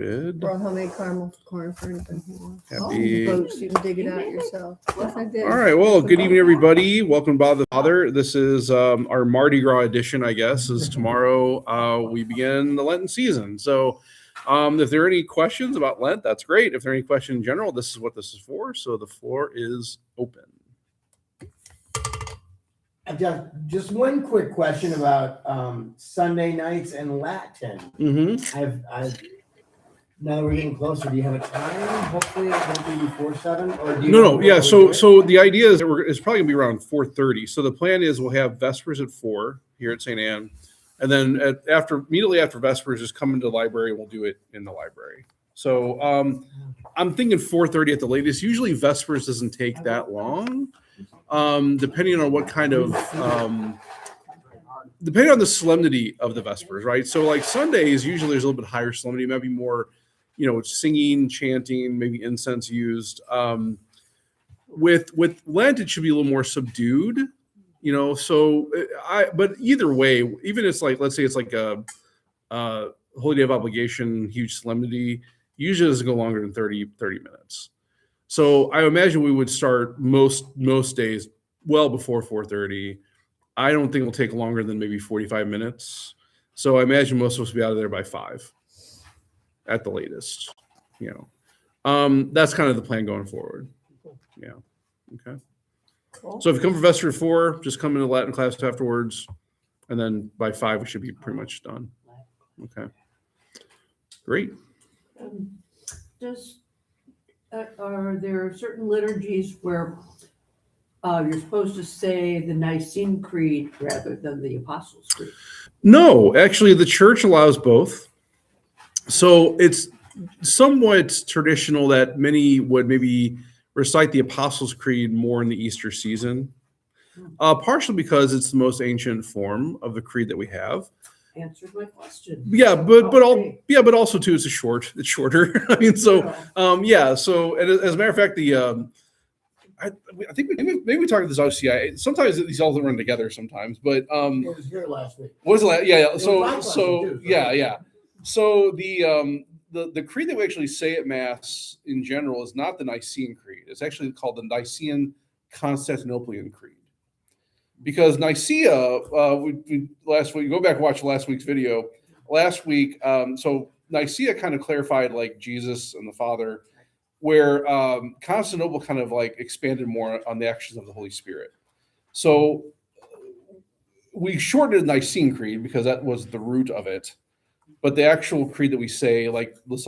Brought homemade caramel corn for anything. Happy. Folks, you can dig it out yourself. Yes, I did. All right. Well, good evening, everybody. Welcome to Bob the Father. This is our Mardi Gras edition, I guess, is tomorrow. We begin the Lenten season. So if there are any questions about Lent, that's great. If there are any questions in general, this is what this is for. So the floor is open. Just one quick question about Sunday nights and Latin. Mm-hmm. I've now that we're getting closer, do you have a time? Hopefully it won't be before 7. Or do you No. Yeah. So the idea is that it's probably gonna be around 4:30. So the plan is we'll have Vespers at 4 here at St. Anne, and then immediately after Vespers, just come into the library and we'll do it in the library. So I'm thinking 4:30 at the latest. Usually Vespers doesn't take that long, depending on what kind of depending on the solemnity of the Vespers, right? So like Sundays, usually there's a little bit higher solemnity, maybe more, singing, chanting, maybe incense used. With Lent, it should be a little more subdued, but either way, even it's like, let's say it's like a Holy Day of Obligation, huge solemnity, usually doesn't go longer than 30 minutes. So I imagine we would start most days well before 4:30. I don't think it'll take longer than maybe 45 minutes. So I imagine most of us will be out of there by 5 at the latest. That's kind of the plan going forward. Yeah. Okay. Cool. So if you come for Vespers 4, just come into Latin class afterwards, and then by 5 we should be pretty much done. Okay. Great. Are there certain liturgies where you're supposed to say the Nicene Creed rather than the Apostles' Creed? No, actually, the church allows both. So it's somewhat traditional that many would maybe recite the Apostles' Creed more in the Easter season, partially because it's the most ancient form of the creed that we have. Answered my question. Yeah, but also too, it's shorter. I mean, so yeah. So and as a matter of fact, I think maybe we talked about this OCI. Sometimes these all run together sometimes, but it was here last week. Was it? Yeah. So yeah. So the creed that we actually say at Mass in general is not the Nicene Creed. It's actually called the Nicene Constantinopolitan Creed. Because Nicaea, we last week, go back and watch last week's video. Last week, so Nicaea kind of clarified like Jesus and the Father, where Constantinople kind of like expanded more on the actions of the Holy Spirit. So we shortened the Nicene Creed because that was the root of it. But the actual creed that we say, like this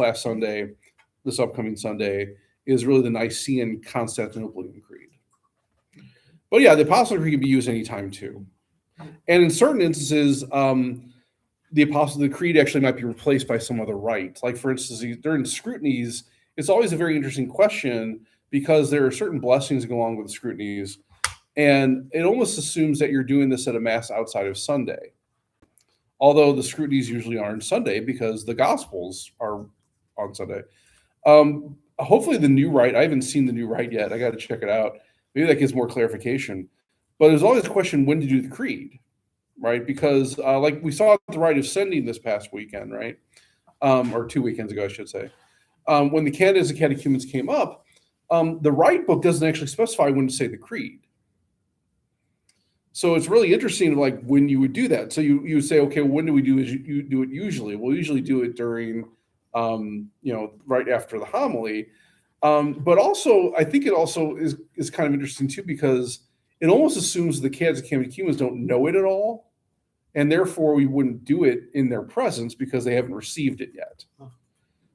upcoming Sunday, is really the Nicene Constantinopolitan Creed. But yeah, the Apostles' Creed can be used anytime too. And in certain instances, the Creed actually might be replaced by some other rite. Like for instance, during scrutinies, it's always a very interesting question because there are certain blessings that go along with the scrutinies. And it almost assumes that you're doing this at a Mass outside of Sunday. Although the scrutinies usually aren't Sunday because the Gospels are on Sunday. Hopefully the new rite, I haven't seen the new rite yet. I got to check it out. Maybe that gives more clarification. But there's always a question when to do the creed, right? Because like we saw the rite of sending this past weekend, right? Or 2 weekends ago, I should say. When the candidates and catechumens came up, the rite book doesn't actually specify when to say the creed. So it's really interesting, like when you would do that. So you would say, okay, when do we do it? You do it usually. We'll usually do it during, right after the homily. But also, I think it also is kind of interesting too, because it almost assumes the candidates and catechumens don't know it at all. And therefore we wouldn't do it in their presence because they haven't received it yet.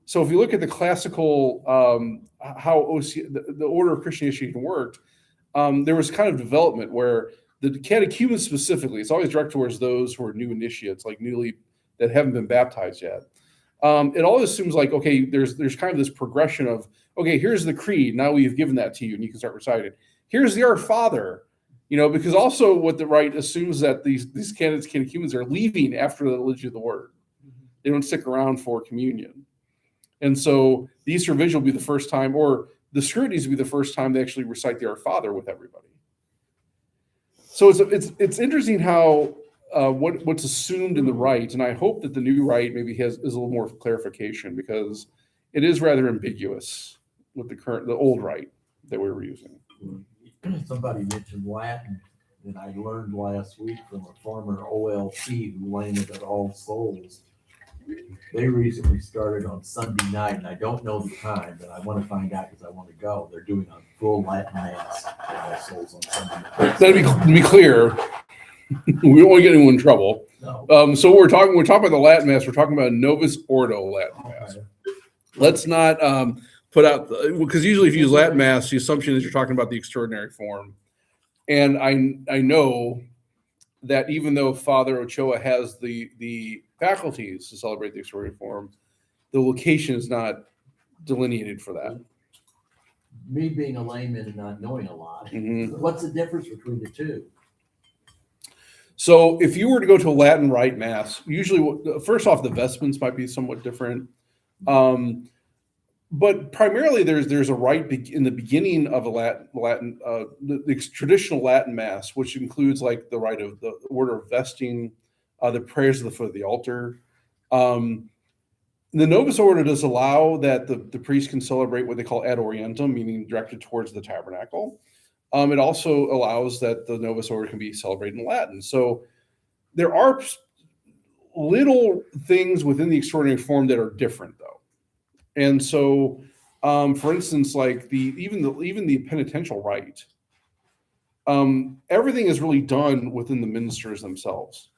So if you look at the classical, how the order of Christian initiation worked, there was kind of development where the catechumens specifically, it's always directed towards those who are new initiates, like that haven't been baptized yet. It always assumes like, okay, there's kind of this progression of, okay, here's the creed. Now we've given that to you and you can start reciting. Here's the Our Father, because also what the rite assumes that these candidates, catechumens are leaving after the liturgy of the word. They don't stick around for communion. And so the Easter Vigil will be the first time, or the scrutinies will be the first time they actually recite the Our Father with everybody. So it's interesting how what's assumed in the rite, and I hope that the new rite maybe is a little more clarification because it is rather ambiguous with the old rite that we were using. Somebody mentioned Latin that I learned last week from a former OLC who landed at All Souls. They recently started on Sunday night, and I don't know the time, but I want to find out because I want to go. They're doing a full Latin mass at All Souls on Sunday night. To be clear, we don't want to get anyone in trouble. No. So we're talking about the Latin Mass. We're talking about Novus Ordo Latin Mass. Let's not put out because usually if you use Latin Mass, the assumption is you're talking about the extraordinary form. And I know that even though Father Ochoa has the faculties to celebrate the extraordinary form, the location is not delineated for that. Me being a layman and not knowing a lot, Mhm. what's the difference between the two? So if you were to go to a Latin Rite Mass, usually, first off, the vestments might be somewhat different. But primarily there's a rite in the beginning of a Latin the traditional Latin Mass, which includes like the rite of the order of vesting, the prayers at the foot of the altar. The Novus Ordo does allow that the priest can celebrate what they call ad orientem, meaning directed towards the tabernacle. It also allows that the Novus Ordo can be celebrated in Latin. So there are little things within the extraordinary form that are different, though. And so, for instance, like even the penitential rite, everything is really done within the ministers themselves.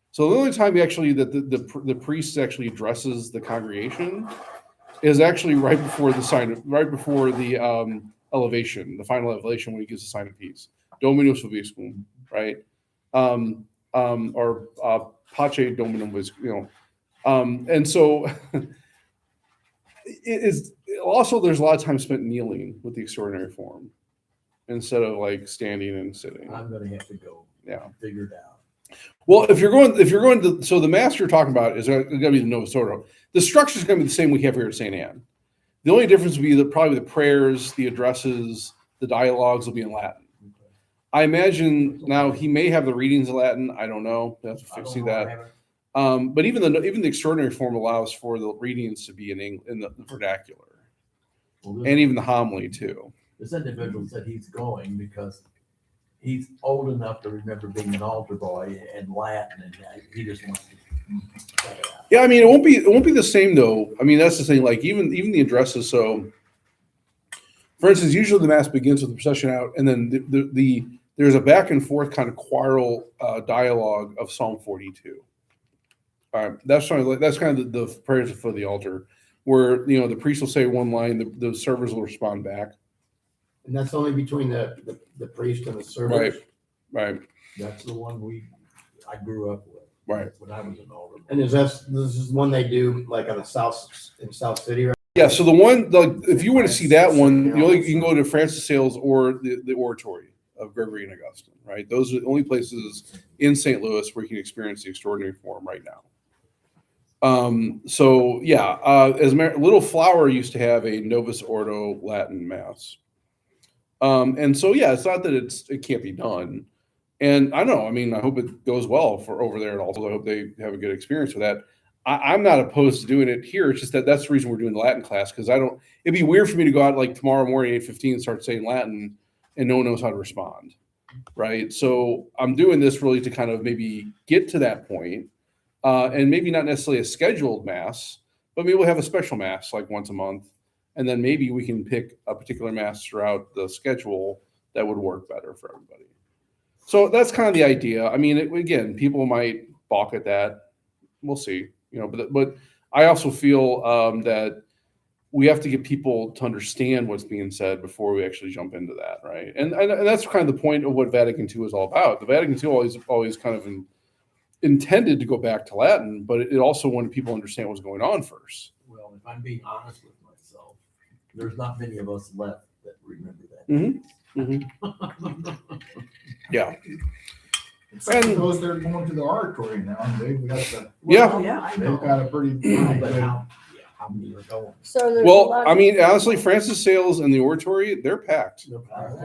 So the only time the priest actually addresses the congregation is actually right before the elevation, the final elevation when he gives the sign of peace, Dominus vobiscum, right? Or Pace Dominum vobiscum, and so. It is also there's a lot of time spent kneeling with the extraordinary form instead of like standing and sitting. I'm gonna have to go. Yeah, Figure it out. Well, if you're going to, so the mass you're talking about is going to be the Novus Ordo. The structure is going to be the same we have here at St. Anne. The only difference would be probably the prayers, the addresses, the dialogues will be in Latin. I imagine now he may have the readings in Latin. I don't know. We'll have to see that. But even the extraordinary form allows for the readings to be in the vernacular, and even the homily too. This individual said he's going because he's old enough to remember being an altar boy and Latin, and he just wants to check it out. Yeah, I mean it won't be the same though. I mean that's the thing. Like even the addresses. So, for instance, usually the mass begins with the procession out, and then there's a back and forth kind of choral dialogue of Psalm 42. That's kind of the prayers for the altar, where the priest will say one line, the servers will respond back. And that's only between the priest and the servers. Right. That's the one I grew up with. Right. When I was an altar boy. And this is one they do like on in South City, right? Yeah. So the one, if you want to see that one, you can go to Francis Sales or the Oratory of Gregory and Augustine. Right. Those are the only places in St. Louis where you can experience the extraordinary form right now. So yeah, Little Flower used to have a Novus Ordo Latin Mass. And so, yeah, it's not that it can't be done. And I know, I mean, I hope it goes well for over there. And also I hope they have a good experience with that. I'm not opposed to doing it here. It's just that's the reason we're doing the Latin class. Cause it'd be weird for me to go out like tomorrow morning, 8:15 and start saying Latin and no one knows how to respond. Right. So I'm doing this really to kind of maybe get to that point. And maybe not necessarily a scheduled mass, but maybe we'll have a special mass like once a month. And then maybe we can pick a particular mass throughout the schedule that would work better for everybody. So that's kind of the idea. I mean, again, people might balk at that. We'll see, but I also feel that we have to get people to understand what's being said before we actually jump into that. Right. And that's kind of the point of what Vatican II is all about. The Vatican II always kind of intended to go back to Latin, but it also wanted people to understand what's going on first. Well, if I'm being honest with myself, there's not many of us left that remember that. Mm-hmm. Mm-hmm. Yeah. And those they're going to the oratory now, and they've got Yeah, I they've know. got a pretty But good. how many are going? So there's a Well, lot I of- mean, honestly, Francis Sales and the Oratory, they're packed.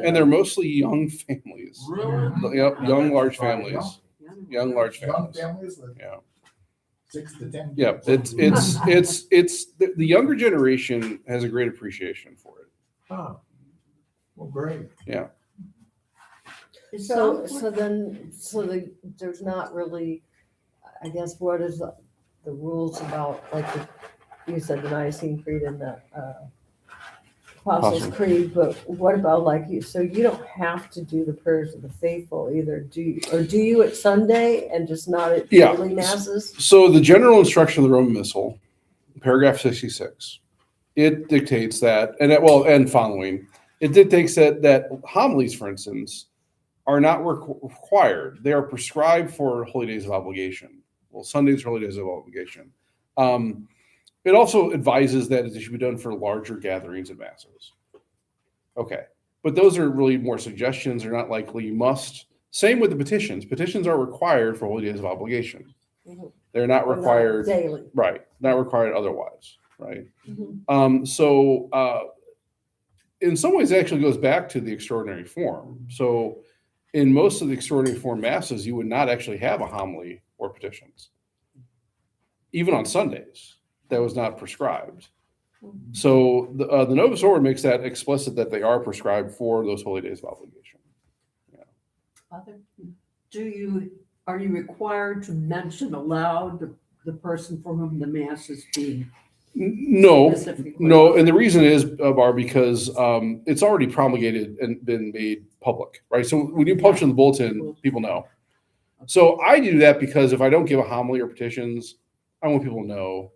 And they're mostly young families. Really? Yep, young, large families. Yeah. young large Young families. families with Yeah. 6 to 10. Yeah, kids. it's the younger generation has a great appreciation for it. Oh, well, great. It So, sounds so then, there's not really, I guess, what is the rules about, like, you said the Nicene Creed and the Apostles' Awesome. Creed, but what about like so you don't have to do the prayers of the faithful either, do you? Or do you at Sunday and just not at Yeah. daily masses? So the general instruction of the Roman Missal, paragraph 66, it dictates that, and following, it dictates that homilies, for instance, are not required. They are prescribed for holy days of obligation. Well, Sundays are holy days of obligation. It also advises that it should be done for larger gatherings and masses. Okay. But those are really more suggestions. They're not likely you must. Same with the petitions. Petitions are required for holy days of obligation. Mhm. They're not Or not required, daily. right? Not required otherwise, right? Mhm. In some ways, it actually goes back to the extraordinary form. So, in most of the extraordinary form masses, you would not actually have a homily or petitions. Even on Sundays, that was not prescribed. So the Novus Ordo makes that explicit that they are prescribed for those holy days of obligation. Father, are you required to mention aloud the person for whom the mass is being No, specifically? no, and the reason is, Barb, because it's already promulgated and been made public, right? So when you publish in the bulletin, people know. So I do that because if I don't give a homily or petitions, I want people to know,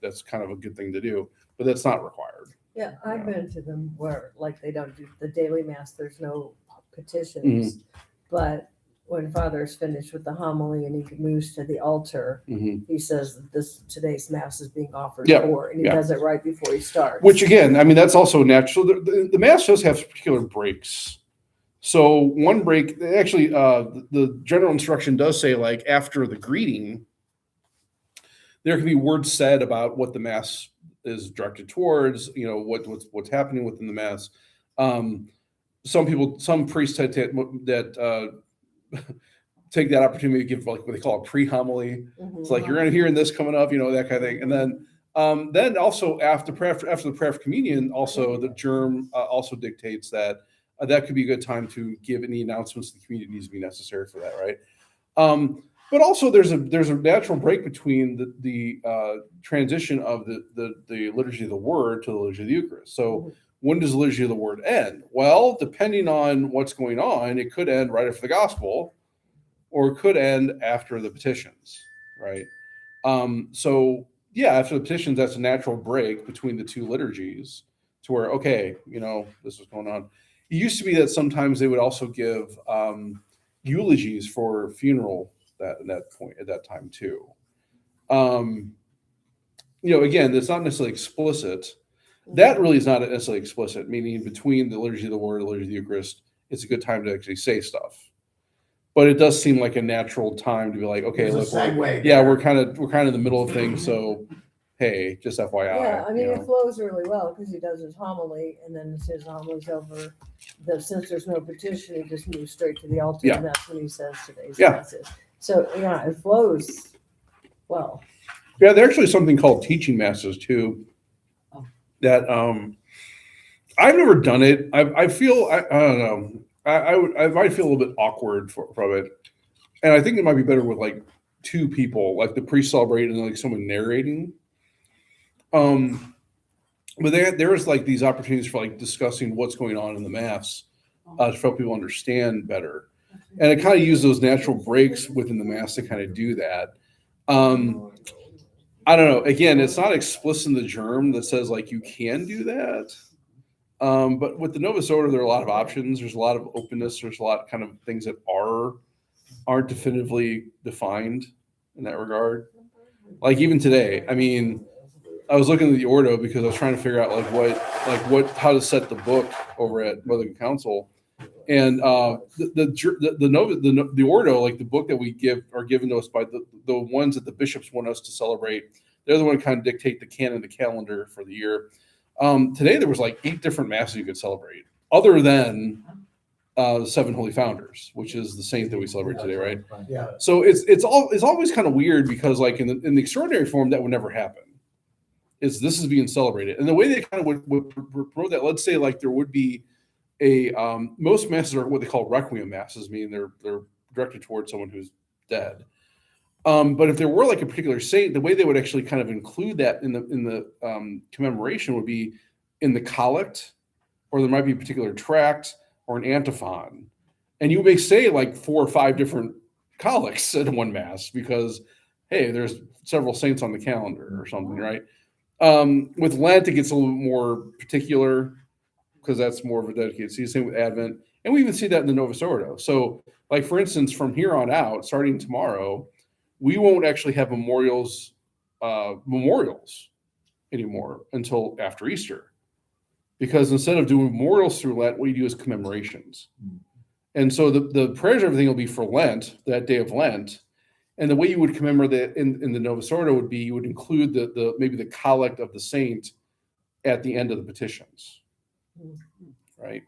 that's kind of a good thing to do, but that's not required. Yeah, I've been to them where like they don't do the daily mass, there's no petitions. Mm-hmm. But when Father's finished with the homily and he moves to the altar, Mhm. he says that today's mass is being offered Yeah, for, and he yeah. does it right before he starts. Which again, I mean, that's also natural. The mass does have particular breaks. So one break, actually, the general instruction does say, like, after the greeting, there can be words said about what the mass is directed towards, what's happening within the mass. Some priests that take that opportunity to give like what they call a pre-homily. Mhm. It's like, you're going to hear this coming up, that kind of thing. And then also after the prayer of communion, also the germ also dictates that that could be a good time to give any announcements the community needs to be necessary for that, right? But also there's a natural break between the transition of the liturgy of the word to the liturgy of the Eucharist. So when does the liturgy of the word end? Well, depending on what's going on, it could end right after the gospel, or it could end after the petitions, right? So yeah, after the petitions, that's a natural break between the two liturgies to where, okay, this is going on. It used to be that sometimes they would also give eulogies for funeral at that time too. Again, it's not necessarily explicit. That really is not necessarily explicit, meaning between the liturgy of the word and the liturgy of the Eucharist, it's a good time to actually say stuff. But it does seem like a natural time to be like, okay, There's a look, segue yeah, there. we're kind of in the middle of things, so hey, just FYI. Yeah, I mean, it flows really well because he does his homily, and then as his homily's over, since there's no petition, he just moves straight to the altar, Yeah. and that's when he says today's Yeah. masses. So yeah, it flows well. Yeah, there's actually something called teaching masses too. That I've never done it. I feel I don't know. I might feel a little bit awkward from it, and I think it might be better with like two people, like the priest celebrating and like someone narrating. But there's like these opportunities for like discussing what's going on in the mass to help people understand better, and I kind of use those natural breaks within the mass to kind of do that. I don't know. Again, it's not explicit in the germ that says like you can do that. But with the Novus Ordo, there are a lot of options. There's a lot of openness. There's a lot of kind of things that aren't definitively defined in that regard. Like even today, I mean, I was looking at the Ordo because I was trying to figure out how to set the book over at Mother Council, and the Ordo, like the book that we are given to us by the ones that the bishops want us to celebrate. They're the one who kind of dictate the canon, the calendar for the year. Today there was like 8 different masses you could celebrate, other than the Seven Holy Founders, which is the saint that we celebrate today, right? Yeah. So it's always kind of weird because like in the extraordinary form that would never happen. This is being celebrated, and the way they kind of would promote that, let's say like there would be a most masses are what they call requiem masses, meaning they're directed towards someone who's dead. But if there were like a particular saint, the way they would actually kind of include that in the commemoration would be in the collect, or there might be a particular tract or an antiphon, and you may say like 4 or 5 different collects at one mass because hey, there's several saints on the calendar or something, right? With Lent, it gets a little more particular because that's more of a dedicated season. Same with Advent, and we even see that in the Novus Ordo. So, like for instance, from here on out, starting tomorrow, we won't actually have memorials anymore until after Easter, because instead of doing memorials through Lent, what you do is commemorations. And so the prayers, everything will be for Lent, that day of Lent. And the way you would commemorate that in the Novus Ordo would be you would include the maybe the collect of the saint at the end of the petitions, right?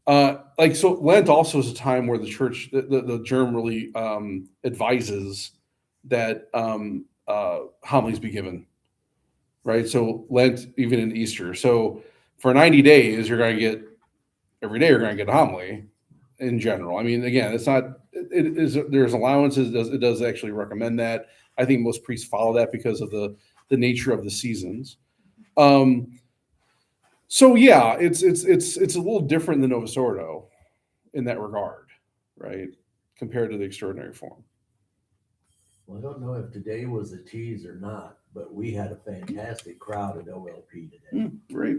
Like so, Lent also is a time where the church, the germ really advises that homilies be given, right? So Lent, even in Easter. So for 90 days, you're going to get every day. You're going to get a homily in general. I mean, again, it's not. It is there's allowances. It does actually recommend that. I think most priests follow that because of the nature of the seasons. So yeah, it's a little different than Novus Ordo in that regard, right? Compared to the extraordinary form. Well, I don't know if today was a tease or not, but we had a fantastic crowd at OLP today. Right.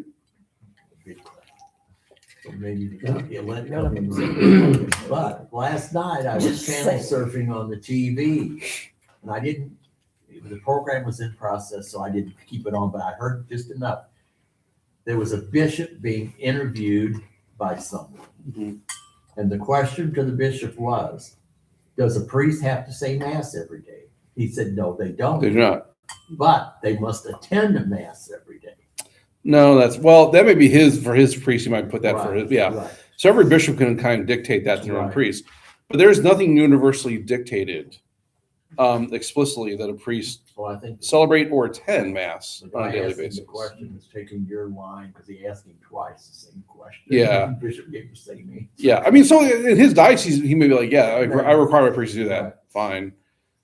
Big crowd. So maybe there could be a Lent coming. But last night I was channel surfing on the TV, and the program was in process, so I didn't keep it on, but I heard just enough. There was a bishop being interviewed by someone. Mm-hmm. And the question to the bishop was, does a priest have to say mass every day? He said, no, they don't. They do not. But they must attend a mass every day. No, that may be for his priest. He might put that for his, yeah. Right. So every bishop can kind of dictate that to their own Right. priest, but there's nothing universally dictated explicitly that a priest Well, I think celebrate or attend mass the on a guy daily asking basis. the question was taking your line because he asked him twice the same question. Yeah. The bishop gave the same answer. Yeah, I mean, so in his diocese, he may be like, yeah, I require my priest to do that. Right.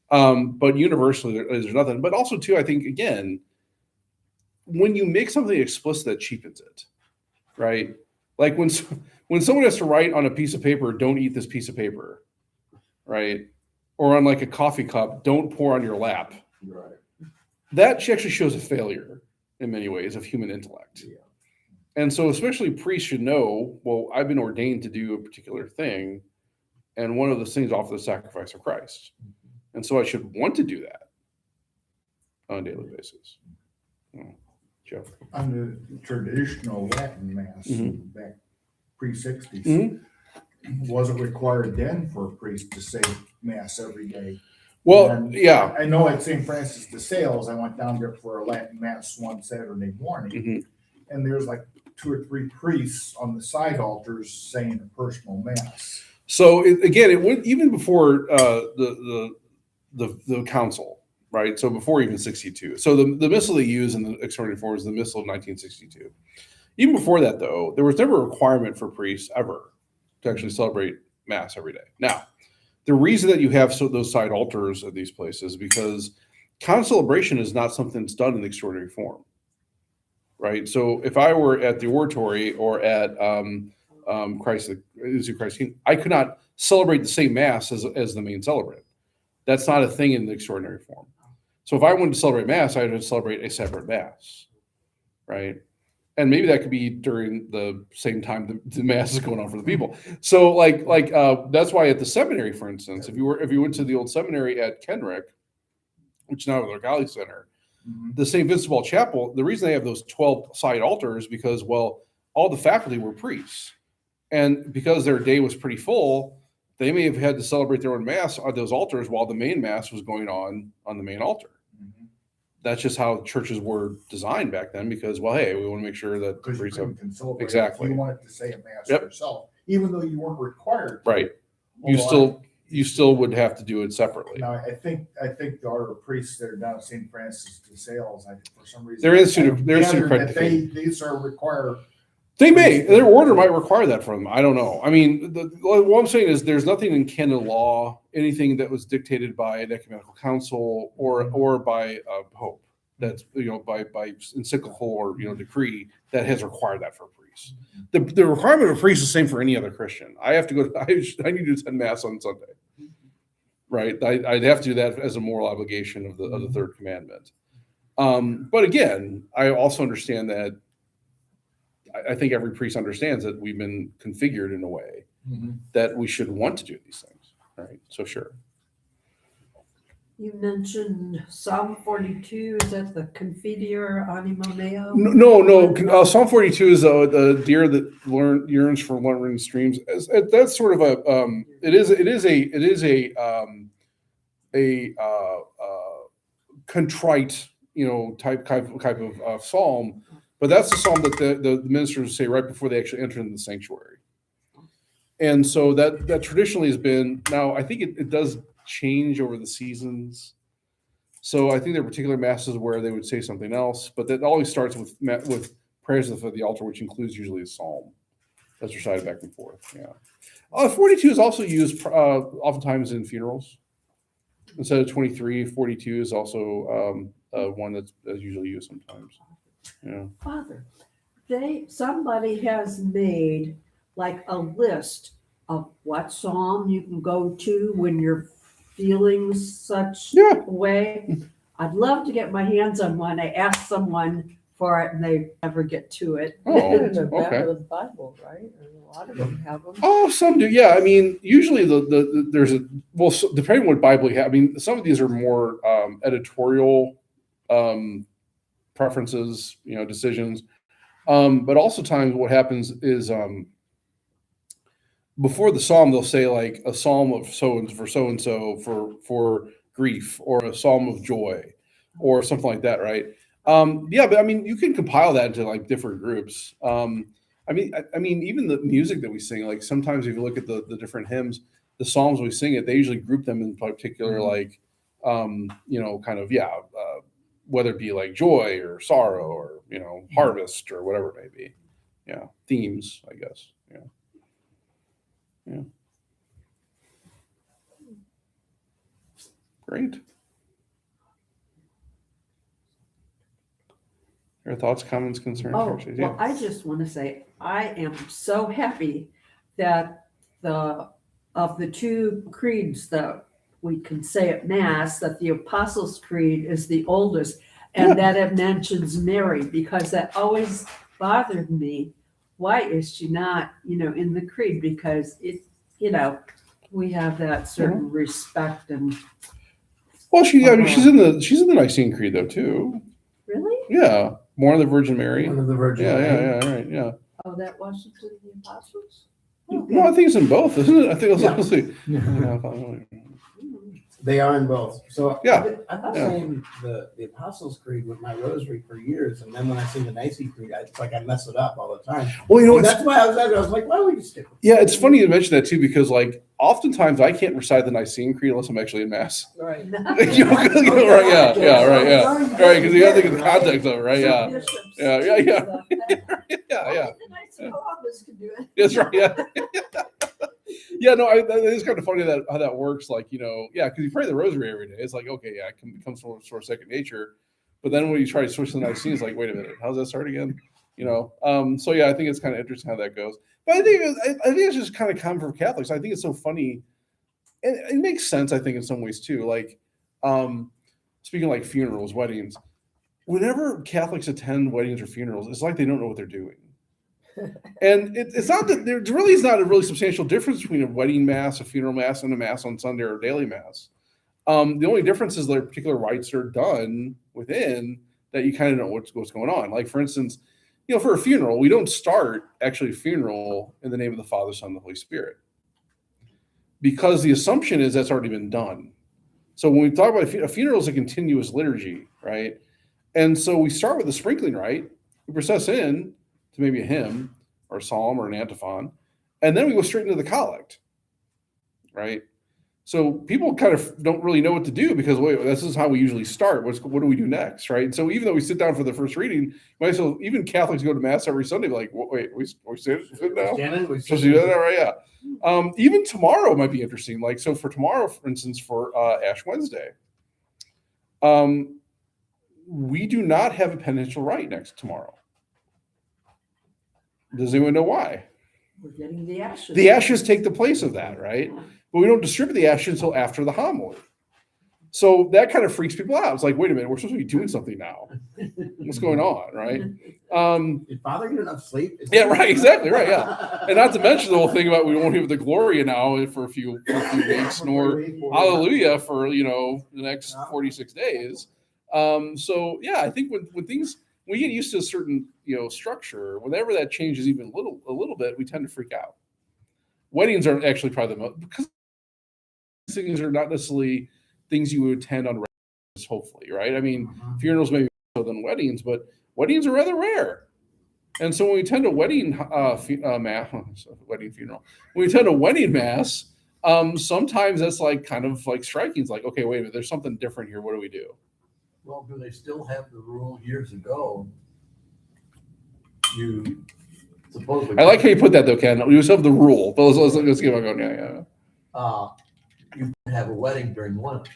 Fine. But universally, there's nothing. But also, too, I think, again, when you make something explicit, that cheapens it, right? Like when someone has to write on a piece of paper, don't eat this piece of paper, right? Or on like a coffee cup, don't pour on your lap. Right. That actually shows a failure in many ways of human intellect. Yeah. And so especially priests should know, well, I've been ordained to do a particular thing. And one of those things is offer the sacrifice of Christ. And so I should want to do that on a daily basis. Jeff. On the traditional Latin mass Mhm. back pre-60s, Mhm. was it required then for a priest to say mass every day? Well, And yeah. I know at St. Francis de Sales, I went down there for a Latin mass one Saturday morning, Mhm. and there's like 2 or 3 priests on the side altars saying a personal mass. So it went even before the council, right? So before even 62. So the missal they use in the extraordinary form is the missal of 1962. Even before that, though, there was never a requirement for priests ever to actually celebrate mass every day. Now, the reason that you have those side altars at these places is because concelebration is not something that's done in the extraordinary form, right? So if I were at the oratory or at Christ King, I could not celebrate the same mass as the main celebrant. That's not a thing in the extraordinary form. So if I wanted to celebrate mass, I would celebrate a separate mass, right? And maybe that could be during the same time the mass is going on for the people. So that's why at the seminary, for instance, if you went to the old seminary at Kenrick, which is now the Galley Center, the St. Vincent de Paul Chapel, the reason they have those 12 side altars is because, well, all the faculty were priests. And because their day was pretty full, they may have had to celebrate their own mass on those altars while the main mass was going on the main altar. That's just how churches were designed back then because, well, hey, we want to make sure that Because you priests have. couldn't consolidate. Exactly. If you wanted to say a mass Yep. yourself, even though you weren't required. Right. Although You still would have to do it separately. No, I think our priests that are down at St. Francis de Sales, for some reason. They're institute gathered credit. that these are required. Their order might require that from them. I don't know. I mean, what I'm saying is there's nothing in canon law, anything that was dictated by an ecumenical council or by a pope that's, by encyclical or, decree that has required that for a priest. The requirement of a priest is the same for any other Christian. I have to go, I need to attend mass on Sunday, right? I'd have to do that as a moral obligation of the third commandment. But again, I also understand that I think every priest understands that we've been configured in a way that we should want to do these things, right? So sure. You mentioned Psalm 42, is that the Confidior Anima Meo? No. Psalm 42 is the deer that yearns for learning streams. That's sort of it is a contrite, type of psalm, but that's the psalm that the ministers say right before they actually enter into the sanctuary. And so that traditionally has been. Now I think it does change over the seasons. So I think there are particular masses where they would say something else, but that always starts with prayers for the altar, which includes usually a psalm that's recited back and forth. Yeah. 42 is also used oftentimes in funerals. Instead of 23, 42 is also one that's usually used sometimes. Yeah. Father, somebody has made like a list of what psalm you can go to when you're feeling such a way. I'd love to get my hands on one. I asked someone for it and they never get to it. Oh, In the back okay. of the Bible, right? And a lot of them have them. Oh, some do. Yeah, I mean, usually there's depending on what Bible you have. I mean, some of these are more editorial preferences, decisions. But also times what happens is before the psalm, they'll say like a psalm of so-and-so for grief, or a psalm of joy, or something like that, right? But I mean, you can compile that into like different groups. I mean, even the music that we sing, like sometimes if you look at the different hymns, the psalms we sing they usually group them in particular, like, whether it be like joy or sorrow or, harvest or whatever it may be. Yeah. Themes, I guess. Yeah. Yeah. Great. Your thoughts, comments, concerns? Well, I just want to say I am so happy that of the two creeds that we can say at Mass, that the Apostles' Creed is the oldest, and that it mentions Mary, because that always bothered me. Why is she not, in the creed? Because we have that certain respect and. Well, she's in the Nicene Creed though too. Really? Yeah, born of the Virgin Mary. One of the Virgin. Yeah, right, yeah. Oh, that wasn't to the Apostles? No, I think it's in both, isn't it? I think it's Yeah. honestly. They are in both. So Yeah. I've been saying the Apostles' Creed with my rosary for years, and then when I sing the Nicene Creed, it's like I mess it up all the time. Well, That's why I was like, why don't we just stick with it? Yeah, it's funny you mention that too, because like oftentimes I can't recite the Nicene Creed unless I'm actually in Mass. Right. Right, because you have to think of the context of it, right? Yeah. Yeah. That's right. Yeah. Yeah, no, it's kind of funny how that works. Like, because you pray the rosary every day. It's like, okay, yeah, it becomes sort of second nature. But then when you try to switch to the Nicene, it's like, wait a minute, how's that start again? So yeah, I think it's kind of interesting how that goes. But I think it's just kind of common for Catholics. I think it's so funny, and it makes sense. I think in some ways too. Like, speaking like funerals, weddings. Whenever Catholics attend weddings or funerals, it's like they don't know what they're doing. And it's not that there really is not a really substantial difference between a wedding mass, a funeral mass, and a mass on Sunday or a daily mass. The only difference is there are particular rites that are done within that you kind of know what's going on. Like, for instance, for a funeral, we don't start actually a funeral in the name of the Father, Son, and the Holy Spirit, because the assumption is that's already been done. So when we talk about a funeral is a continuous liturgy, right? And so we start with the sprinkling rite, we process in to maybe a hymn or a psalm or an antiphon, and then we go straight into the collect, right? So people kind of don't really know what to do because wait, this is how we usually start. What do we do next, right? So even though we sit down for the first reading, even Catholics go to mass every Sunday. Like, wait, we sit now. Supposed to do that, right? Yeah. Even tomorrow might be interesting. Like, so for tomorrow, for instance, for Ash Wednesday, we do not have a penitential rite next tomorrow. Does anyone know why? We're getting the ashes. The ashes take the place of that, right? But we don't distribute the ashes until after the homily. So that kind of freaks people out. It's like, wait a minute, we're supposed to be doing something now. What's going on, right? Did Father get enough sleep? Yeah, right, exactly, right, yeah. And not to mention the whole thing about we won't have the Gloria now for a few weeks, nor Hallelujah for the next 46 days. So yeah, I think when we get used to a certain structure, whenever that changes even a little bit, we tend to freak out. Weddings are actually probably the most, because things are not necessarily things you would attend on regulars, hopefully, right? I mean, funerals maybe more than weddings, but weddings are rather rare. And so when we attend a wedding mass, wedding funeral, when we attend a wedding mass, sometimes that's like kind of like striking. It's like, okay, wait a minute, there's something different here. What do we do? Well, do they still have the rule years ago? You supposedly. I like how you put that though, Ken. We still have the rule, but let's keep on going. Yeah. You have a wedding during Lent.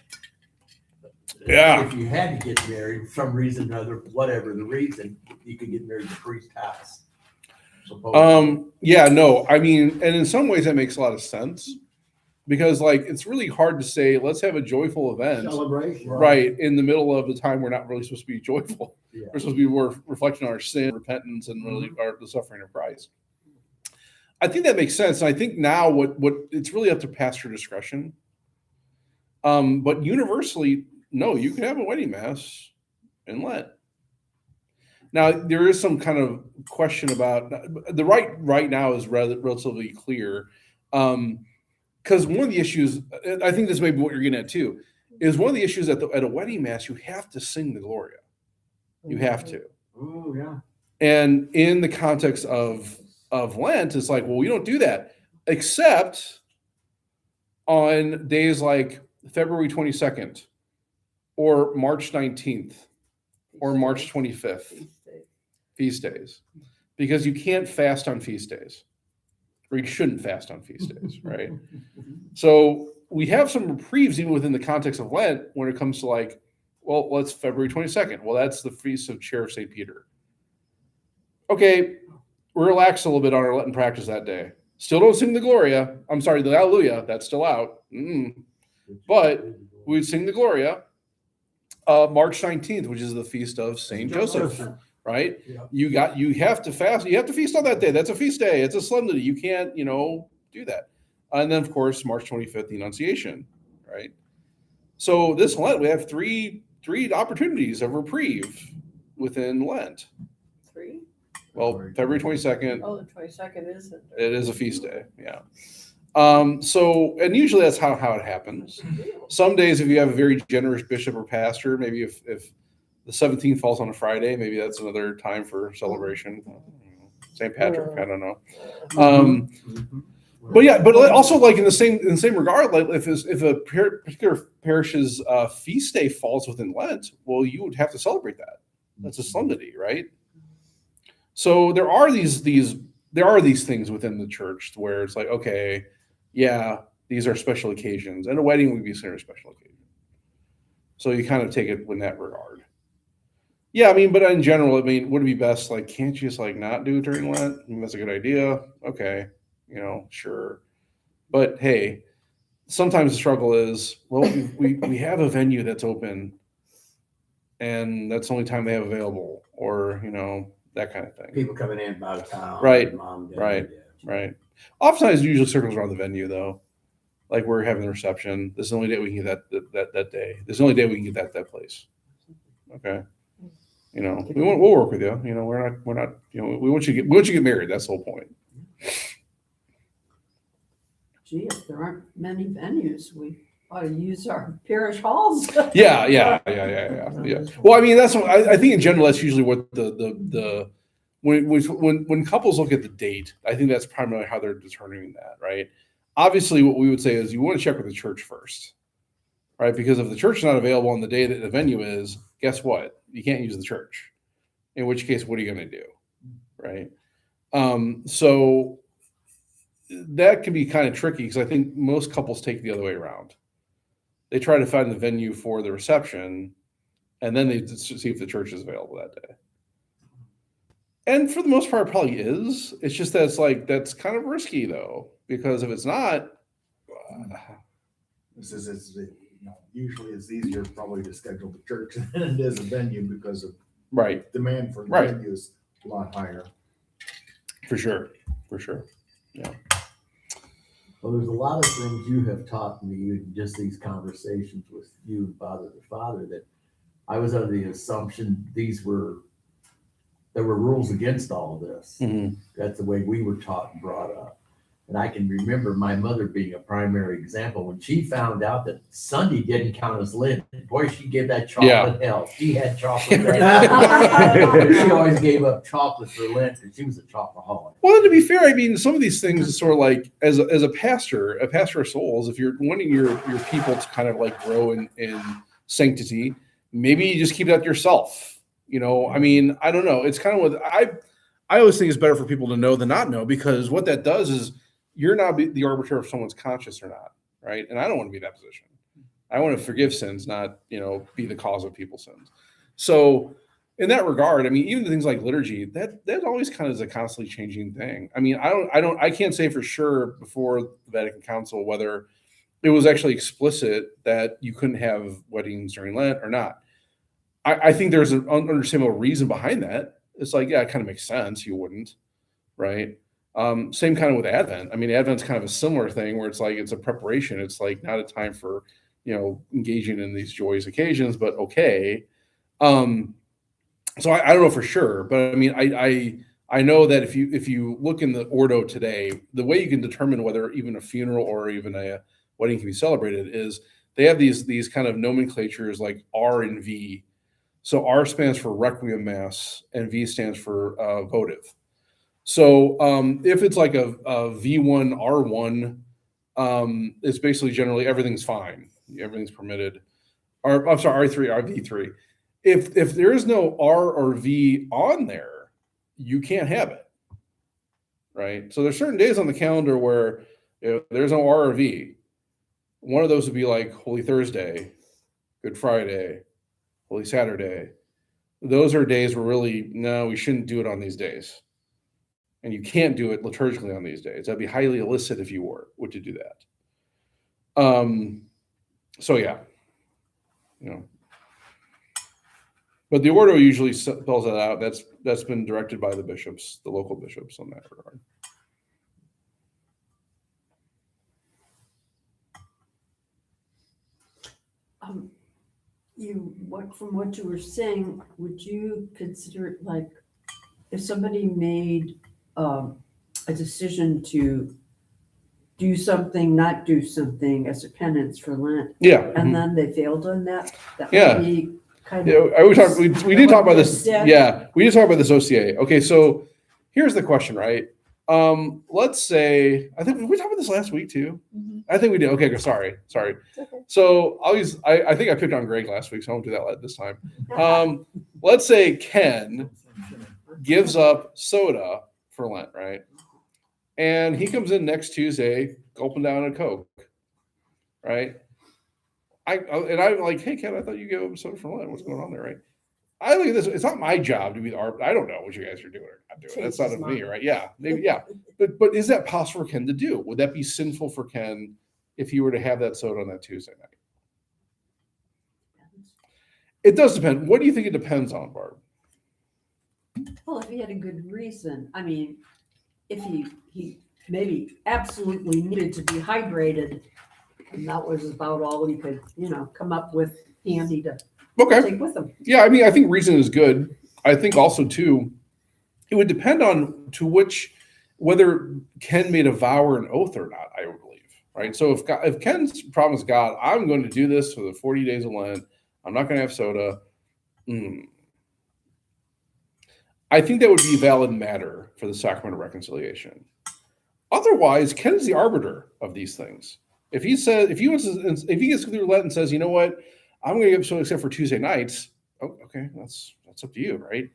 Yeah. If you had to get married for some reason or other, whatever the reason, you could get married in the priest's house. Yeah, no, I mean, and in some ways that makes a lot of sense because like it's really hard to say let's have a joyful event Celebration. right in the middle of the time we're not really supposed to be joyful. Yeah. We're supposed to be more reflection on our sin, repentance, and really the suffering of Christ. I think that makes sense. And I think now what it's really up to pastor discretion. But universally, no, you can have a wedding mass in Lent. Now there is some kind of question about the right now is relatively clear. Because one of the issues, I think this may be what you're getting at too, is one of the issues at a wedding mass, you have to sing the Gloria. You have to. Oh, yeah. And in the context of Lent, it's like, well, we don't do that, except on days like February 22nd or March 19th or March 25th, feast days, because you can't fast on feast days, or you shouldn't fast on feast days, right? So we have some reprieves even within the context of Lent when it comes to like, well, let's February 22nd. Well, that's the feast of Chair of St. Peter. Okay, relax a little bit on our Lenten practice that day. Still don't sing the Gloria. I'm sorry, the Alleluia. That's still out. But we sing the Gloria. March 19th, which is the feast of St. Joseph, right? Yeah. You have to fast. You have to feast on that day. That's a feast day. It's a solemnity. You can't, do that. And then, of course, March 25th, the Annunciation, right? So this Lent, we have three opportunities of reprieve within Lent. 3? Well, February 22nd, Oh, the 22nd isn't. it is a feast day. Yeah. So, and usually that's how it happens. Some days, if you have a very generous bishop or pastor, maybe if the 17th falls on a Friday, maybe that's another time for celebration. St. Patrick, I don't know. But yeah, but also like in the same regard, like if a particular parish's feast day falls within Lent, well, you would have to celebrate that. That's a solemnity, right? So there are these things within the church where it's like, okay, yeah, these are special occasions, and a wedding would be considered a special occasion. So you kind of take it in that regard. Yeah, I mean, but in general, I mean, would it be best, like, can't you just like not do it during Lent? I mean, that's a good idea. Okay, sure. But hey, sometimes the struggle is, well, we have a venue that's open, and that's the only time they have available, or that kind of thing. People coming in out of town. Right, Mom, dad, right. yeah. Right. Oftentimes, it usually circles around the venue, though. Like we're having the reception. This is the only day we can get that day. This is the only day we can get that place. Okay. We'll work with you. We're not. We want you to get married. That's the whole point. Gee, if there aren't many venues, we ought to use our parish halls. Yeah. Well, I mean, that's what I think in general. That's usually what the when couples look at the date, I think that's primarily how they're determining that, right? Obviously, what we would say is you want to check with the church first, right? Because if the church is not available on the day that the venue is, guess what? You can't use the church. In which case, what are you going to do, right? So that can be kind of tricky because I think most couples take the other way around. They try to find the venue for the reception, and then they see if the church is available that day. And for the most part, it probably is. It's just that that's kind of risky though, because if it's not, Usually it's easier probably to schedule the church than it is a venue because of right, demand for the Right. venue is a lot higher. for sure. Well, there's a lot of things you have taught me in just these conversations with you and father to father that I was under the assumption there were rules against all of this. Mhm. That's the way we were taught and brought up. And I can remember my mother being a primary example. When she found out that Sunday didn't count as Lent, boy, she gave that chocolate hell. She had chocolate. She always gave up chocolate for Lent because she was a chocoholic. Well, to be fair, I mean, some of these things is sort of like as a pastor of souls, if you're wanting your people to kind of like grow in sanctity, maybe you just keep that to yourself. I mean, I don't know. It's kind of what I always think it's better for people to know than not know, because what that does is you're not the arbiter of someone's conscience or not, right? And I don't want to be in that position. I want to forgive sins, not be the cause of people's sins. So in that regard, I mean, even things like liturgy, that always kind of is a constantly changing thing. I mean, I can't say for sure before the Vatican Council whether it was actually explicit that you couldn't have weddings during Lent or not. I think there's an understandable reason behind that. It's like, yeah, it kind of makes sense. You wouldn't, right? Same kind of with Advent. I mean, Advent's kind of a similar thing where it's like, it's a preparation. It's like not a time for, engaging in these joyous occasions, but okay. So I don't know for sure, but I mean, I know that if you look in the Ordo today, the way you can determine whether even a funeral or even a wedding can be celebrated is they have these kind of nomenclatures like R and V. So R stands for Requiem Mass and V stands for votive. So if it's like a V1, R1, it's basically generally everything's fine. Everything's permitted. Or I'm sorry, R3, RV3. If there is no R or V on there, you can't have it. Right? So there's certain days on the calendar where there's no R or V. One of those would be like Holy Thursday, Good Friday, Holy Saturday. Those are days where really, no, we shouldn't do it on these days. And you can't do it liturgically on these days. That'd be highly illicit if you were to do that. So yeah, but the Ordo usually spells that out. That's been directed by the bishops, the local bishops, on that regard. From what you were saying, would you consider it like if somebody made a decision to do something, not do something as a penance for Lent, Yeah. and then they failed on that? That Yeah. would be kind Yeah, of. we did talk about this. Yeah. Yeah, we did talk about this OCA. Okay, so here's the question, right? Let's say, I think we talked about this last week too. Mhm. I think we did. Okay, sorry. It's okay. So I think I picked on Greg last week, so I won't do that this time. Let's say Ken gives up soda for Lent, right? And he comes in next Tuesday, gulping down a Coke, right? I'm like, hey Ken, I thought you gave up soda for Lent. What's going on there, right? I look at this. It's not my job to be the arbiter. I don't know what you guys are doing or not doing. That's not Change his of me, mind. right? Yeah, maybe, yeah. But is that possible for Ken to do? Would that be sinful for Ken if he were to have that soda on that Tuesday night? It does depend. What do you think it depends on, Barb? Well, if he had a good reason, I mean, if he maybe absolutely needed to be hydrated, and that was about all he could, come up with handy to Okay. take with him. Yeah, I mean, I think reason is good. I think also too, it would depend on whether Ken made a vow or an oath or not. I would believe, right? So if Ken's promised God, I'm going to do this for the 40 days of Lent, I'm not going to have soda. I think that would be a valid matter for the sacrament of reconciliation. Otherwise, Ken is the arbiter of these things. If he says, if he gets through Lent and says, you know what, I'm going to give so except for Tuesday nights. Oh, okay, that's up to you, right?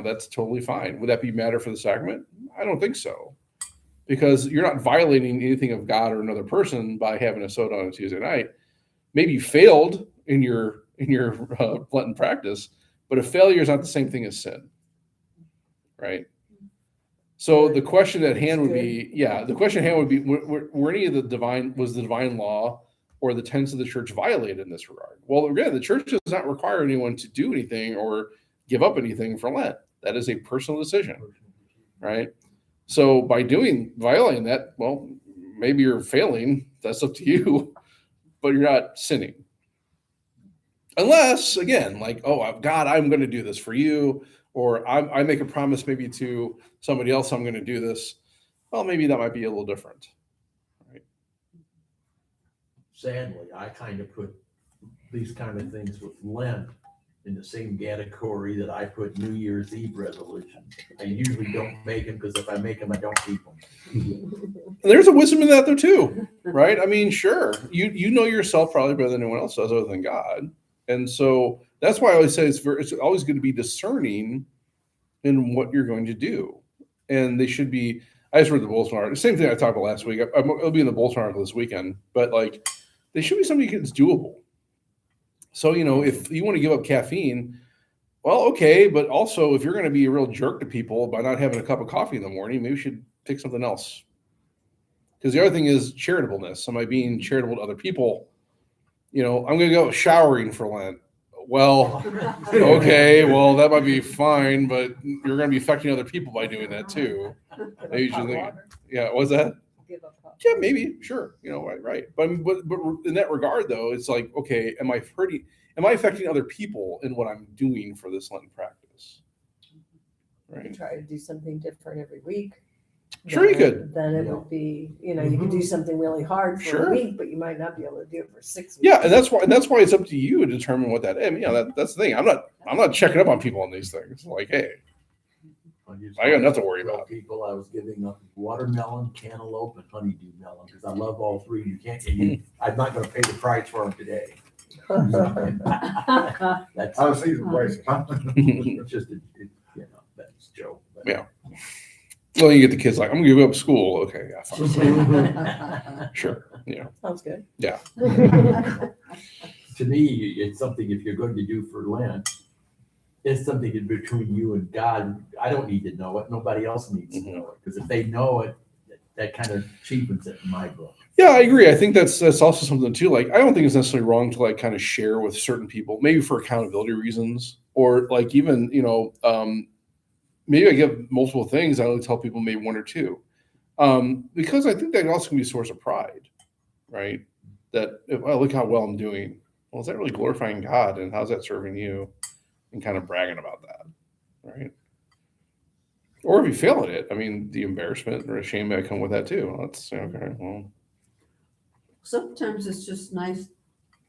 That's totally fine. Would that be matter for the sacrament? I don't think so, because you're not violating anything of God or another person by having a soda on a Tuesday night. Maybe you failed in your Lenten practice, but a failure is not the same thing as sin, right? So the question at hand would be, were any of the divine law or the tenets of the church violated in this regard? Well, again, the church does not require anyone to do anything or give up anything for Lent. That is a personal decision, right? So by violating that, well, maybe you're failing. That's up to you, but you're not sinning. Unless, again, like, oh, God, I'm going to do this for you, or I make a promise maybe to somebody else I'm going to do this. Well, maybe that might be a little different. Right? Sadly, I kind of put these kind of things with Lent in the same category that I put New Year's Eve resolutions. I usually don't make them, because if I make them, I don't keep them. There's a wisdom in that though too, right? I mean, sure, you know yourself probably better than anyone else does other than God. And so that's why I always say it's always going to be discerning in what you're going to do. And they should be, I just read the Bulletin article, same thing I talked about last week. It'll be in the Bulletin article this weekend, but like, they should be something that's doable. So, if you want to give up caffeine, well, okay, but also if you're going to be a real jerk to people by not having a cup of coffee in the morning, maybe you should pick something else. Because the other thing is charitableness. Am I being charitable to other people? I'm going to go showering for Lent. Well, okay, well, that might be fine, but you're going to be affecting other people by doing that too. Maybe you should think, yeah, what's that? Give up hot Yeah, maybe, sure, right. But in that regard, though, it's like, okay, am I affecting other people in what I'm doing for this Lenten practice? Right. Try to do something different every week. Sure, you could. Then it would be, you could do something really hard for Sure. a week, but you might not be able to do it for 6 weeks. Yeah, and that's why it's up to you to determine what that. That's the thing. I'm not checking up on people on these things. Like, hey, I got nothing to worry about. People, I was giving up watermelon, cantaloupe, and honeydew melon, because I love all three. I'm not going to pay the price for them today. That's I was seeing the price. it's just that's a joke. But. Yeah. Well, you get the kids like, I'm gonna give up school. Okay, yeah, fine. Sure. Yeah. Sounds good. Yeah. To me, it's something, if you're going to do for Lent, it's something in between you and God. I don't need to know it. Nobody else needs to know it. Because if they know it, that kind of cheapens it in my book. Yeah, I agree. I think that's also something too. Like, I don't think it's necessarily wrong to like kind of share with certain people, maybe for accountability reasons, or like even, maybe I give multiple things. I only tell people maybe one or two, because I think that also can be a source of pride, right? That look how well I'm doing. Well, is that really glorifying God, and how's that serving you? And kind of bragging about that, right? Or if you fail at it, I mean, the embarrassment or shame that come with that too. That's okay. Well, Sometimes it's just nice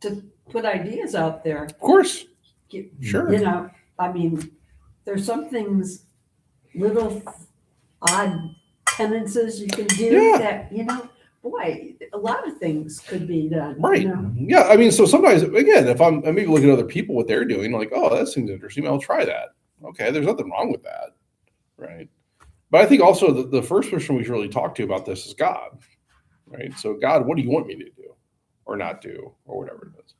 to put ideas out there. of course, You sure. I mean, there's some things, little odd penances you can do Yeah. that, boy, a lot of things could be done. Right. Yeah. I mean, so sometimes, again, if I'm maybe looking at other people, what they're doing, like, oh, that seems interesting, I'll try that. Okay. There's nothing wrong with that. Right. But I think also the first person we should really talk to about this is God. Right. So, God, what do you want me to do or not do or whatever it is?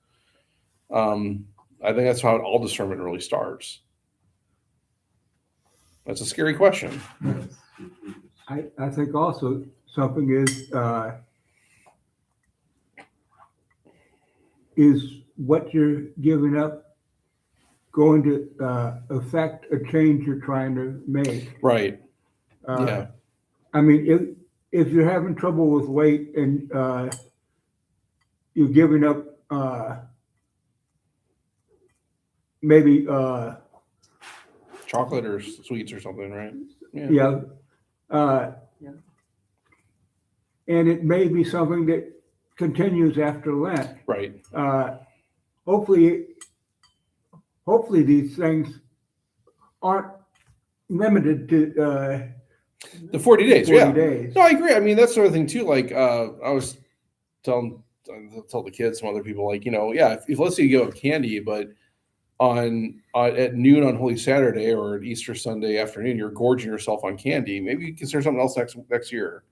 I think that's how all discernment really starts. That's a scary question. I think also something is what you're giving up going to affect a change you're trying to make. Right. Yeah. I mean, if you're having trouble with weight and you're giving up maybe Chocolate or sweets or something, right? yeah. And it may be something that continues after Lent. Right. Hopefully these things aren't limited to, The 40 days, 40 yeah. days. No, I agree. I mean, that's sort of thing too. Like, I was tell the kids, some other people, like, yeah, if let's say you give up candy, but on at noon on Holy Saturday or Easter Sunday afternoon, you're gorging yourself on candy. Maybe you consider something else next year,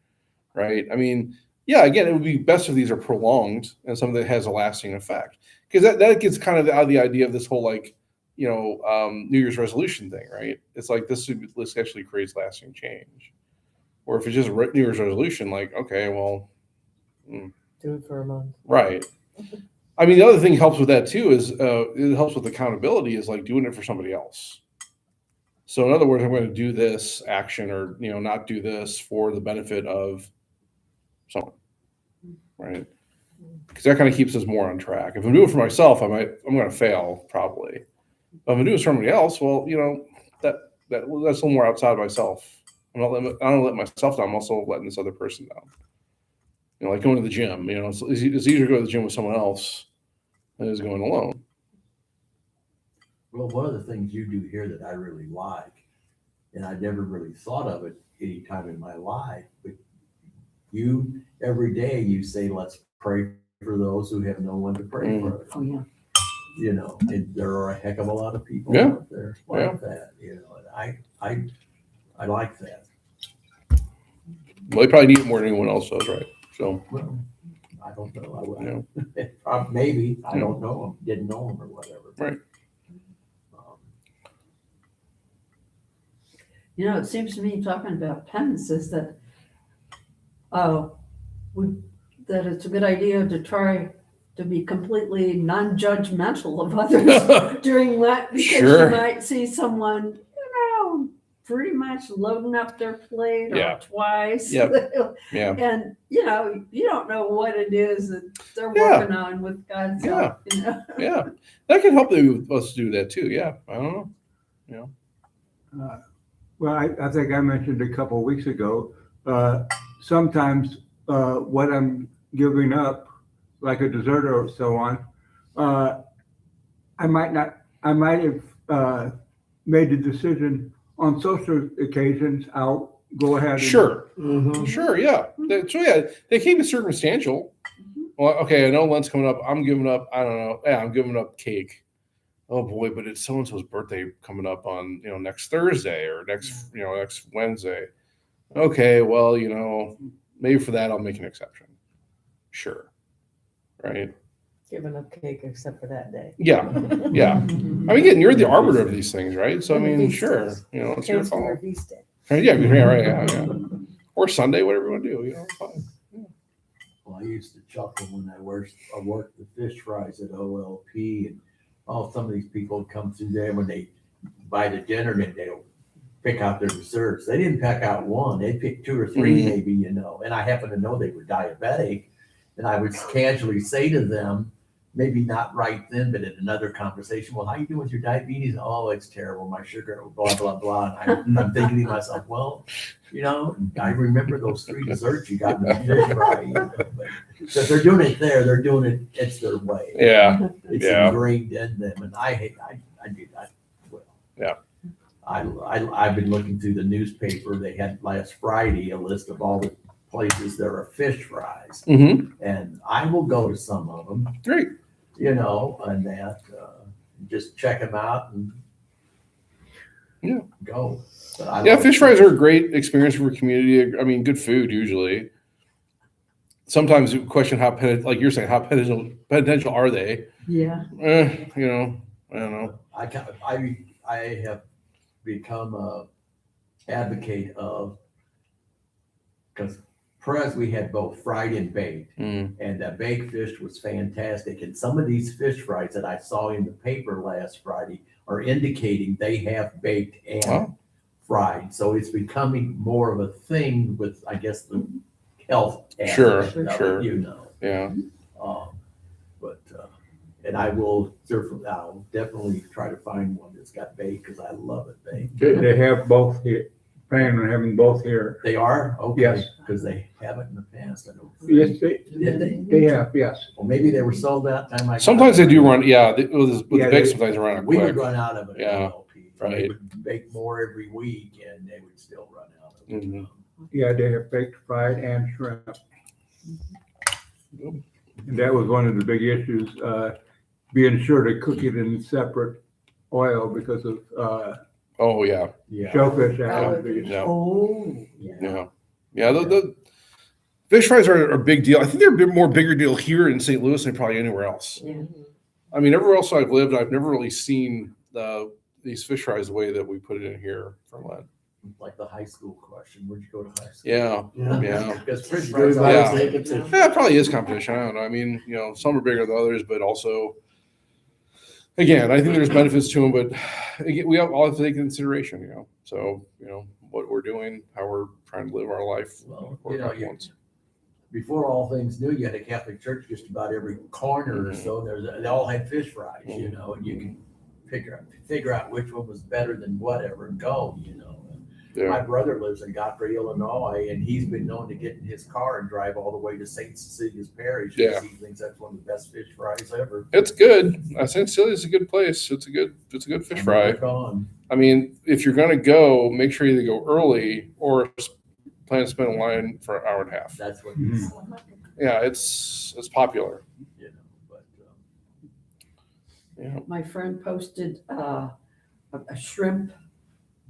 right? I mean, yeah, again, it would be best if these are prolonged and something that has a lasting effect, because that gets kind of out of the idea of this whole like New Year's resolution thing, right? It's like this actually creates lasting change. Or if it's just a New Year's resolution, like, okay, well, Do it for a month. right. I mean, the other thing helps with that too is it helps with accountability, is like doing it for somebody else. So in other words, I'm going to do this action or not do this for the benefit of someone, right? Because that kind of keeps us more on track. If I'm doing it for myself, I'm going to fail probably. If I'm going to do it for somebody else, well, that's a little more outside of myself. I don't let myself down. I'm also letting this other person down. Like going to the gym, it's easier to go to the gym with someone else than it is going alone. Well, one of the things you do here that I really like, and I never really thought of it any time in my life, but you, every day you say, let's pray for those who have no one to pray for. Oh, yeah. And there are a heck of a lot of people Yeah. out there like that, and I like that. Well, they probably need it more than anyone else does, right? So, Well, I don't know. Yeah. Maybe, I don't know them, didn't know them or whatever. Right. It seems to me, talking about penance, is that that it's a good idea to try to be completely non-judgmental of others during Lent, because Sure. you might see someone, pretty much loading up their plate Yeah. or twice. Yep. Yeah. And, you don't know what it is that they're Yeah. working on with God's Yeah. help, Yeah. That can help us do that too. Yeah. I don't know. Well, I think I mentioned a couple of weeks ago, sometimes what I'm giving up, like a dessert or so on, I might have made the decision on social occasions, I'll go ahead and. Sure. Mhm. Sure. Yeah. They keep it circumstantial. Well, okay. I know Lent's coming up. I'm giving up. I don't know. Yeah. I'm giving up cake. Oh boy, but it's so-and-so's birthday coming up on, next Thursday or next Wednesday. Okay. Well, maybe for that, I'll make an exception. Sure. Right. Giving up cake except for that day. Yeah. Yeah. I mean, again, you're the arbiter of these things, right? So, I And the mean, feast sure. days. It's your Thanks for your call. feast day. Right, yeah. Right. Yeah. Or Sunday, whatever you want to do, fine. Well, I used to chuckle when I worked the fish fries at OLP, and some of these people would come through there when they buy the dinner, and they'll pick out their desserts. They didn't pick out one; they picked two or three, maybe, And I happen to know they were diabetic, and I would casually say to them, maybe not right then, but in another conversation, well, how you doing with your diabetes? Oh, it's terrible. My sugar, blah, blah, blah. And I'm thinking to myself, well, I remember those three desserts you got in the fish fry. But if they're doing it there, they're doing it, it's their way. Yeah. It's Yeah. ingrained in them. And I do that well. Yeah. I've been looking through the newspaper. They had last Friday a list of all the places there are fish fries. Mm-hmm. And I will go to some of them. Great. And that, just check them out and go. But I Yeah, love fish fries are a great experience for a community. I mean, good food usually. Sometimes you question like you're saying, how penitential are they? Yeah. I don't know. I have become a advocate of, because Perez, we had both fried and baked, and the baked fish was fantastic. And some of these fish fries that I saw in the paper last Friday are indicating they have baked and fried. So it's becoming more of a thing with, I guess, the health Sure, aspect of sure. it, Yeah. And I'll definitely try to find one that's got baked, because I love it baked. They have both here, planning on having both here. They are? Okay. Yes. Because they haven't in the past, I don't. Yes, Did they? they have, yes. Well, maybe they were sold that time. Sometimes they do run. Yeah. With the Yeah, baked, they- sometimes they run out We quick. would run out of it. Yeah. They Right. would bake more every week and they would still run out of it. Mhm. Yeah, they have baked, fried, and shrimp. Yep. And that was one of the big issues, being sure to cook it in separate oil because of, Oh, yeah, Yeah. shellfish allergies. yeah, Oh, yeah. Yeah, the fish fries are a big deal. I think they're a bit more bigger deal here in St. Louis than probably anywhere else. yeah. I mean, everywhere else I've lived, I've never really seen these fish fries the way that we put it in here for Lent. Like the high school question, where'd you go to high school? Yeah, Yeah. yeah. Because French Everybody fries Yeah. always take it to- Yeah, it probably is competition. I don't know. I mean, some are bigger than others, but also, again, I think there's benefits to them, but again, we all have to take into consideration, So, what we're doing, how we're trying to live our life. Well, for you our know, ones. before all things new, you had a Catholic church just about every corner or so. They all had fish fries, and you can figure out which one was better than whatever and go. My Yeah, brother lives in Godfrey, Illinois, and he's been known to get in his car and drive all the way to St. Cecilia's Parish. Yeah. He thinks that's one of the best fish fries ever. it's good. St. Cecilia's a good place. It's a good fish fry. Gone. I mean, if you're gonna go, make sure you either go early or plan to spend in line for an hour and a half. That's what he's, Yeah, it's popular. but Yeah. My friend posted a shrimp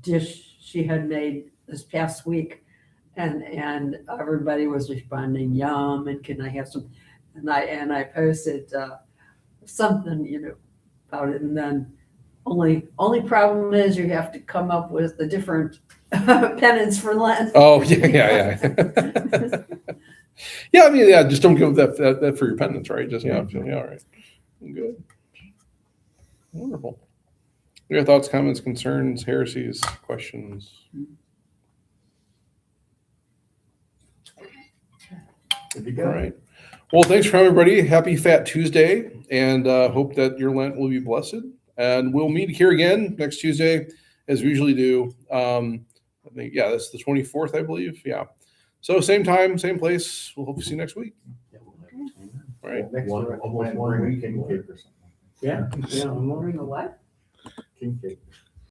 dish she had made this past week, and everybody was responding, "Yum!" and "Can I have some?" And I posted something about it, and then only problem is you have to come up with the different penance for Lent. Oh yeah. Yeah, I mean, yeah, just don't give that for your penance, right? Just all right. Good. Wonderful. Your thoughts, comments, concerns, heresies, questions? if you All go, right. Well, thanks for everybody. Happy Fat Tuesday, and hope that your Lent will be blessed. And we'll meet here again next Tuesday, as we usually do. I think, that's the 24th, I believe. Yeah. So same time, same place. We'll hope to see you next week. All right. Next One- year, I almost might one bring week king away. cake or something. Yeah, I'm wondering. Bring a what? King cake.